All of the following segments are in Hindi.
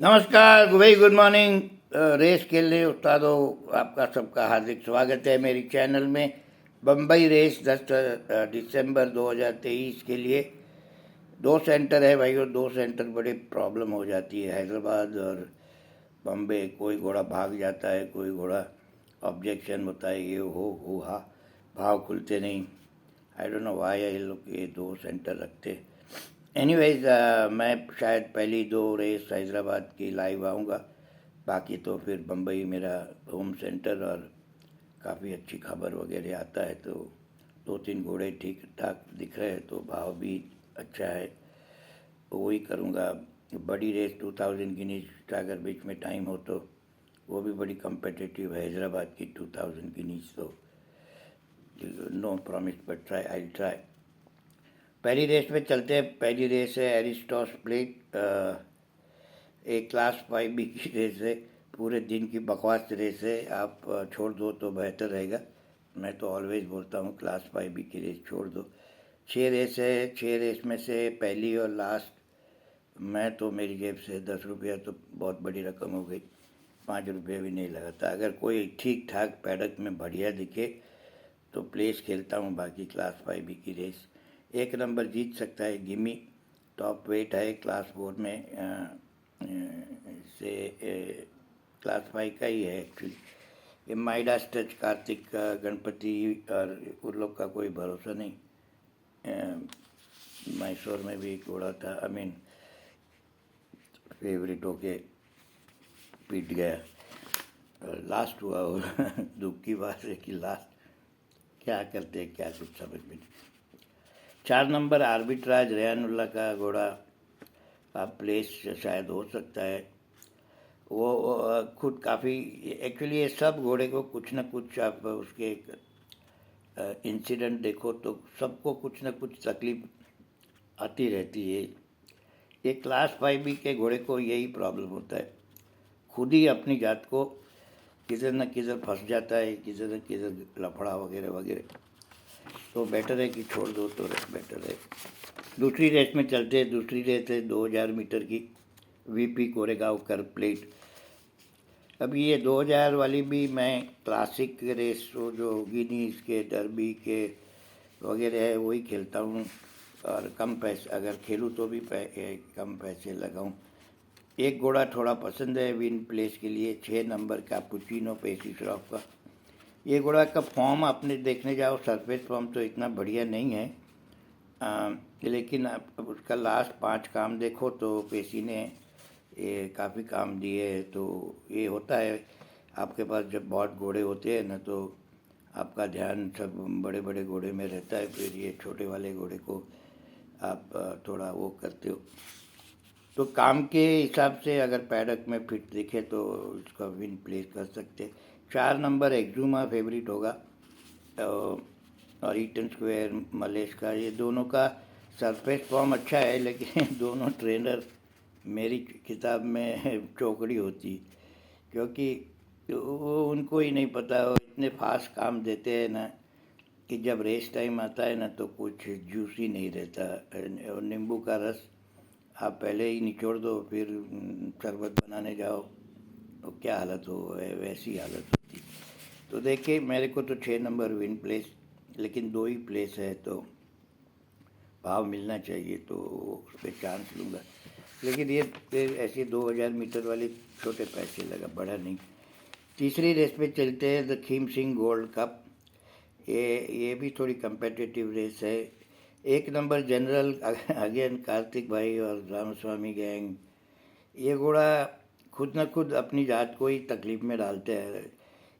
नमस्कार, वेरी गुड मॉर्निंग। रेस खेलने उस्तादों, आपका सबका हार्दिक स्वागत है मेरी चैनल में। बम्बई रेस 10 दिसंबर 2023 के लिए दो सेंटर है भाई, और दो सेंटर बड़े प्रॉब्लम हो जाती है। हैदराबाद और बम्बे, कोई घोड़ा भाग जाता है, कोई घोड़ा ऑब्जेक्शन होता है, ये हो हा, भाव खुलते नहीं। आई डोंट नो वाई ये लोग ये दो सेंटर रखते। एनीवेज, मैं शायद पहली दो रेस हैदराबाद की लाइव आऊँगा, बाकी तो फिर बम्बई मेरा होम सेंटर, और काफ़ी अच्छी खबर वगैरह आता है तो दो तीन घोड़े ठीक ठाक दिख रहे हैं तो भाव भी अच्छा है, तो वही करूँगा। बड़ी रेस 2000 गिनीज का अगर बीच में टाइम हो तो वो भी बड़ी कम्पिटिटिव है, हैदराबाद की 2000 गिनीज। तो no promise but try, I try. पहली रेस में चलते हैं। पहली रेस है एरिस्टॉस प्लेट, एक क्लास 5B की रेस है। पूरे दिन की बकवास रेस है, आप छोड़ दो तो बेहतर रहेगा। मैं तो ऑलवेज बोलता हूँ क्लास 5B की रेस छोड़ दो। 6 रेस है, 6 रेस में से पहली और लास्ट, मैं तो मेरी जेब से 10 रुपया तो बहुत बड़ी रकम हो गई, 5 रुपये भी नहीं लगाता। अगर कोई ठीक ठाक पैडक में बढ़िया दिखे तो प्लेस खेलता हूँ, बाकी क्लास 5B की रेस। एक नंबर जीत सकता है गिमी, टॉप वेट है क्लास 4 में, से क्लास 5 का ही है एक्चुअली। ये माइडास टच, कार्तिक का, गणपति और उन लोग का कोई भरोसा नहीं। मैसूर में भी एक घोड़ा था, आई मीन फेवरेट होके पीट गया, लास्ट हुआ वो दुख की बात है कि लास्ट क्या करते हैं, क्या कुछ समझ में नहीं। 4 नंबर आर्बिट्राज, रेहानुल्लाह का घोड़ा, आप प्लेस शायद हो सकता है। वो खुद काफ़ी, एक्चुअली ये सब घोड़े को कुछ ना कुछ, आप उसके इंसिडेंट देखो तो सबको कुछ ना कुछ तकलीफ आती रहती है। ये क्लास 5B के घोड़े को यही प्रॉब्लम होता है, खुद ही अपनी जात को किधर न किधर फंस जाता है, किधर न किधर लफड़ा वगैरह वगैरह। तो बेटर है कि छोड़ दो तो बेटर है। दूसरी रेस में चलते हैं। दूसरी रेस है 2000 मीटर की, VP कोरेगांव कर प्लेट। अभी ये 2000 वाली भी मैं क्लासिक रेस जो गिनीज के, डर्बी के वगैरह है वही खेलता हूँ, और कम पैसे अगर खेलूँ तो भी कम पैसे लगाऊँ। एक घोड़ा थोड़ा पसंद है विन प्लेस के लिए, 6 नंबर का पुचिनो पेसी श्रॉफ का। ये घोड़ा का फॉर्म आपने देखने जाओ, सरफेस फॉर्म तो इतना बढ़िया नहीं है, लेकिन अब उसका लास्ट 5 काम देखो तो पेशी ने ये काफ़ी काम दिए है। तो ये होता है, आपके पास जब बहुत घोड़े होते हैं ना तो आपका ध्यान सब बड़े बड़े घोड़े में रहता है, फिर ये छोटे वाले घोड़े को आप थोड़ा वो करते हो। तो काम के हिसाब से अगर पैडक में फिट दिखे तो उसका विन प्लेस कर सकते। 4 नंबर एक्जूमा फेवरेट होगा, और ईटन स्क्वायर मलेश का, ये दोनों का सरफेस फॉर्म अच्छा है, लेकिन दोनों ट्रेनर मेरी किताब में चौकड़ी होती, क्योंकि वो उनको ही नहीं पता, वो इतने फास्ट काम देते हैं ना कि जब रेस टाइम आता है ना तो कुछ जूस ही नहीं रहता। और नींबू का रस आप पहले ही निचोड़ दो, फिर शरबत बनाने जाओ तो क्या हालत हो, वैसी हालत होती। तो देखिए, मेरे को तो 6 नंबर विन प्लेस, लेकिन 2 ही प्लेस है तो भाव मिलना चाहिए, तो उस पर चांस लूँगा। लेकिन ये फिर ऐसे 2000 मीटर वाले छोटे पैसे लगा, बड़ा नहीं। तीसरी रेस पे चलते हैं, the Khim Singh gold cup. ये भी थोड़ी कंपेटिटिव रेस है। 1 नंबर जनरल, अगेन कार्तिक भाई और रामस्वामी गैंग। ये घोड़ा खुद न खुद अपनी जात को ही तकलीफ में डालते हैं।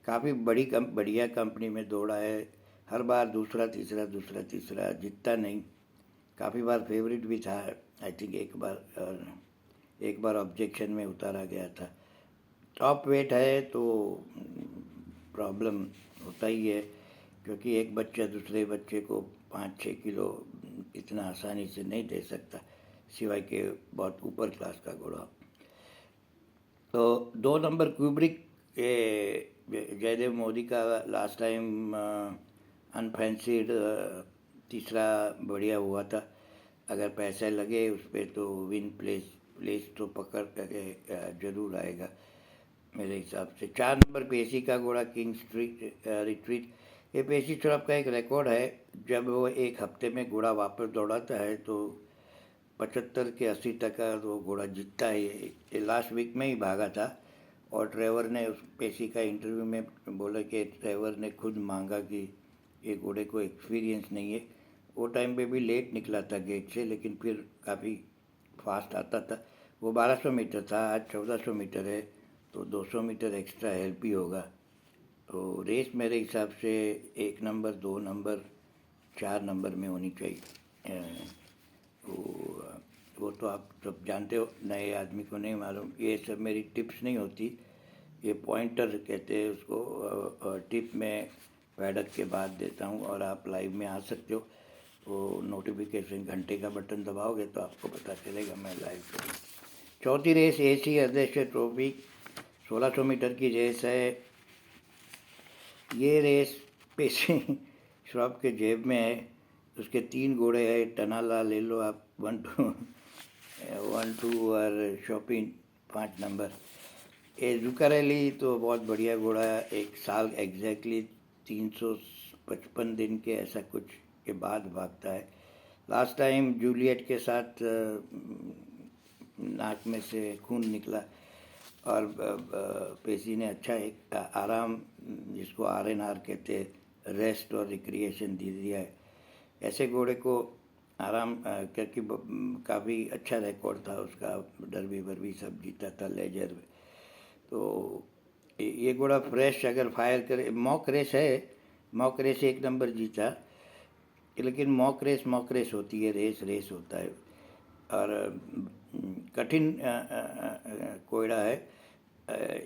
काफ़ी बढ़िया कंपनी में दौड़ा है, हर बार दूसरा तीसरा दूसरा तीसरा, जीतता नहीं। काफ़ी बार फेवरेट भी था, आई थिंक एक बार ऑब्जेक्शन में उतारा गया था। टॉप वेट है तो प्रॉब्लम होता ही है, क्योंकि एक बच्चा दूसरे बच्चे को 5-6 किलो इतना आसानी से नहीं दे सकता, सिवाय के बहुत ऊपर क्लास का घोड़ा। तो 2 नंबर क्यूब्रिक, ये जयदेव मोदी का लास्ट टाइम अनफैंसीड तीसरा बढ़िया हुआ था। अगर पैसे लगे उस पर तो विन प्लेस प्लेस तो पकड़ करके जरूर आएगा मेरे हिसाब से। 4 नंबर पेशी का घोड़ा किंग स्ट्रीट रिट्रीट। ये पेशी श्रॉफ का एक रिकॉर्ड है, जब वो एक हफ्ते में घोड़ा वापस दौड़ाता है तो 75 से 80% वो घोड़ा जीतता है। ये लास्ट वीक में ही भागा था, और ट्रेवर ने उस पेशी का इंटरव्यू में बोला कि ट्रेवर ने खुद मांगा कि ये घोड़े को एक्सपीरियंस नहीं है। वो टाइम पे भी लेट निकला था गेट से, लेकिन फिर काफ़ी फास्ट आता था। वो 1200 मीटर था, आज 1400 मीटर है, तो 200 मीटर एक्स्ट्रा हेल्प ही होगा। तो रेस मेरे हिसाब से 1 नंबर, 2 नंबर, 4 नंबर में होनी चाहिए। वो तो आप सब जानते हो, नए आदमी को नहीं मालूम। ये सब मेरी टिप्स नहीं होती, ये पॉइंटर कहते हैं उसको। टिप में पैडक के बाद देता हूँ, और आप लाइव में आ सकते हो। वो नोटिफिकेशन घंटे का बटन दबाओगे तो आपको पता चलेगा मैं लाइव करूँ। चौथी रेस AC अध्यक्ष ट्रॉफी 1600 मीटर की रेस है। ये रेस पेशी श्रॉफ के जेब में है। उसके 3 घोड़े हैं, टनाला ले लो आप 1-2 और शॉपिंग 5 नंबर। ये जुकारेली तो बहुत बढ़िया घोड़ा है, 1 साल एग्जैक्टली 355 दिन के ऐसा कुछ के बाद भागता है। लास्ट टाइम जूलियट के साथ नाक में से खून निकला, और पेशी ने अच्छा एक आराम, जिसको RNR कहते हैं, रेस्ट और रिक्रिएशन दे दिया है। ऐसे घोड़े को आराम, क्योंकि काफ़ी अच्छा रिकॉर्ड था उसका, डरबी बरबी सब जीता था लेजर में। तो ये घोड़ा फ्रेश अगर फायर करे, मॉक रेस है, मॉक रेस 1 नंबर जीता, लेकिन मॉक रेस होती है, रेस होता है, और कठिन कोयड़ा है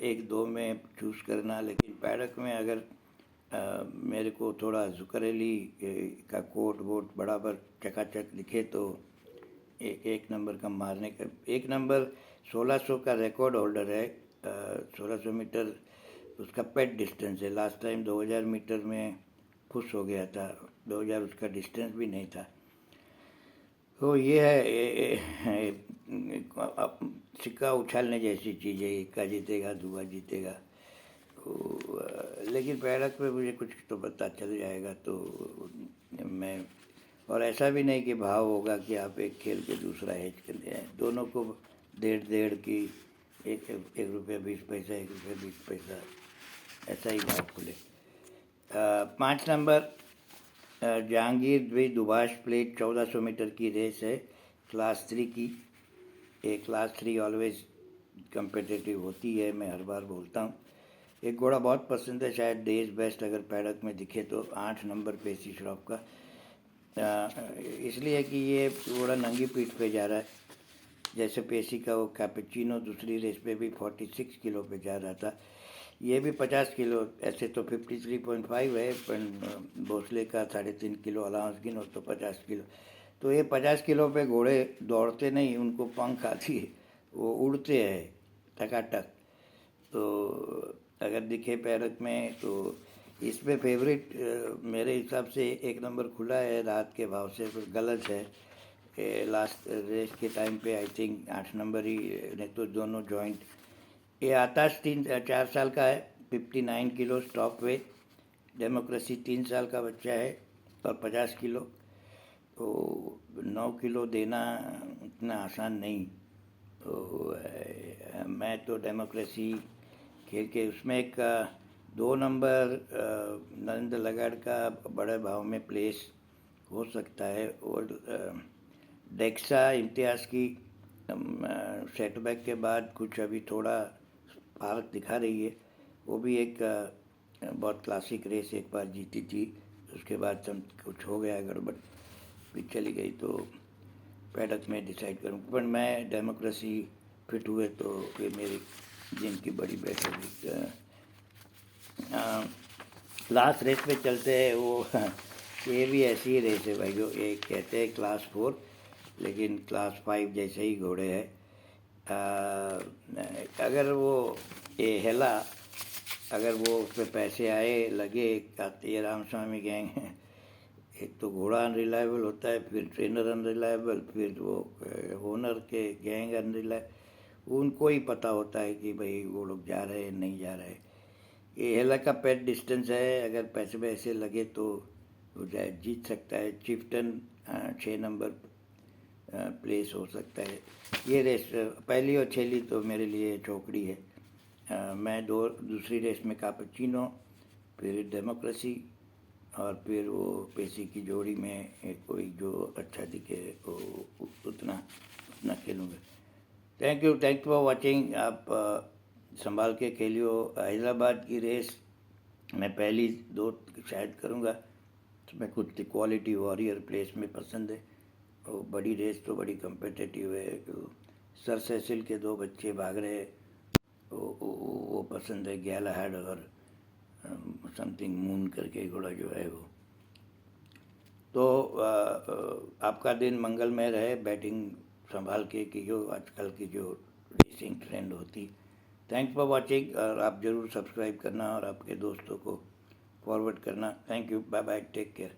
1-2 में चूज़ करना। लेकिन पैडक में अगर मेरे को थोड़ा जुकरेली का कोट वोट बराबर चकाचक दिखे तो 1 नंबर का मारने का। 1 नंबर 1600 का रिकॉर्ड होल्डर है। 1600 मीटर उसका पेट डिस्टेंस है। लास्ट टाइम 2000 मीटर में खुश हो गया था, 2000 उसका डिस्टेंस भी नहीं था। तो ये है सिक्का उछालने जैसी चीज़ है, इक्का जीतेगा दूगा जीतेगा। तो लेकिन पैडक पे मुझे कुछ तो पता चल जाएगा, तो मैं, और ऐसा भी नहीं कि भाव होगा कि आप एक खेल के दूसरा हेज कर ले आए, दोनों को 1.5 की 1 रुपया 20 पैसा, 1 रुपया 20 पैसा, ऐसा ही भाव खुले। 5 नंबर जहांगीर द्वी दुभाष प्लेट 1400 मीटर की रेस है, क्लास 3 की। ये क्लास 3 ऑलवेज कम्पिटिटिव होती है, मैं हर बार बोलता हूँ। एक घोड़ा बहुत पसंद है, शायद डेज बेस्ट अगर पैडक में दिखे तो 8 नंबर पेशी श्रॉफ का। इसलिए कि ये घोड़ा नंगी पीठ पे जा रहा है, जैसे पेशी का वो कैपेचिनो दूसरी रेस पे भी 46 किलो पे जा रहा था, ये भी 50 किलो। ऐसे तो 53.5 है, पर भोसले का 3.5 किलो अलाउंस गिनो तो 50 किलो। तो ये 50 किलो पे घोड़े दौड़ते नहीं, उनको पंख आती है, वो उड़ते हैं टकाटक। तो अगर दिखे पैरक में तो इसमें फेवरेट मेरे हिसाब से 1 नंबर खुला है रात के भाव से, पर गलत है। लास्ट रेस के टाइम पे आई थिंक 8 नंबर ही, नहीं तो दोनों जॉइंट। ये आताश 4 साल का है, 59 किलो स्टॉप वेट। डेमोक्रेसी 3 साल का बच्चा है और 50 किलो। तो 9 किलो देना इतना आसान नहीं। तो मैं तो डेमोक्रेसी खेल के उसमें एक 2 नंबर नरेंद्र लगाड़ का बड़े भाव में प्लेस हो सकता है। और डेक्सा इम्तियाज़ की सेटबैक के बाद कुछ अभी थोड़ा भारत दिखा रही है। वो भी एक बहुत क्लासिक रेस एक बार जीती थी, उसके बाद सब कुछ हो गया गड़बड़, फिर चली गई। तो पैडक में डिसाइड करूँ, पर मैं डेमोक्रेसी फिट हुए तो ये मेरी जिनकी बड़ी बेट होगी। लास्ट रेस पे चलते हैं। वो ये भी ऐसी ही रेस है भाई, जो एक कहते हैं क्लास 4, लेकिन क्लास 5 जैसे ही घोड़े हैं। अगर वो ये हेला, अगर वो उस पर पैसे आए लगे, ये रामस्वामी गैंग एक तो घोड़ा अनरिलायबल होता है, फिर ट्रेनर अनरिलायबल, फिर वो ओनर के गैंग अनरिलायबल। उनको ही पता होता है कि भाई वो लोग जा रहे हैं नहीं जा रहे। ये हेला का पेट डिस्टेंस है, अगर पैसे वैसे लगे तो वो जाए जीत सकता है। चिफ्टन 6 नंबर प्लेस हो सकता है। ये रेस पहली और छेली तो मेरे लिए चौकड़ी है। मैं दूसरी रेस में कापुचिनो, फिर डेमोक्रेसी, और फिर वो पेशी की जोड़ी में कोई जो अच्छा दिखे वो उतना उतना खेलूँगा। Thank you for watching. आप संभाल के खेलियो। हैदराबाद की रेस मैं पहली 2 शायद करूँगा। तो मैं कुछ क्वालिटी वॉरियर प्लेस में पसंद है। वो बड़ी रेस तो बड़ी कम्पिटिटिव है। सर सेसिल के 2 बच्चे भाग रहे, वो पसंद है। गैलाहड और समथिंग मून करके घोड़ा जो है वो। तो आपका दिन मंगलमय रहे। बैटिंग संभाल के कीजिए आजकल की जो रेसिंग ट्रेंड होती। थैंक्स फॉर वाचिंग, और आप ज़रूर सब्सक्राइब करना और आपके दोस्तों को फॉरवर्ड करना। Thank you, bye bye, take care.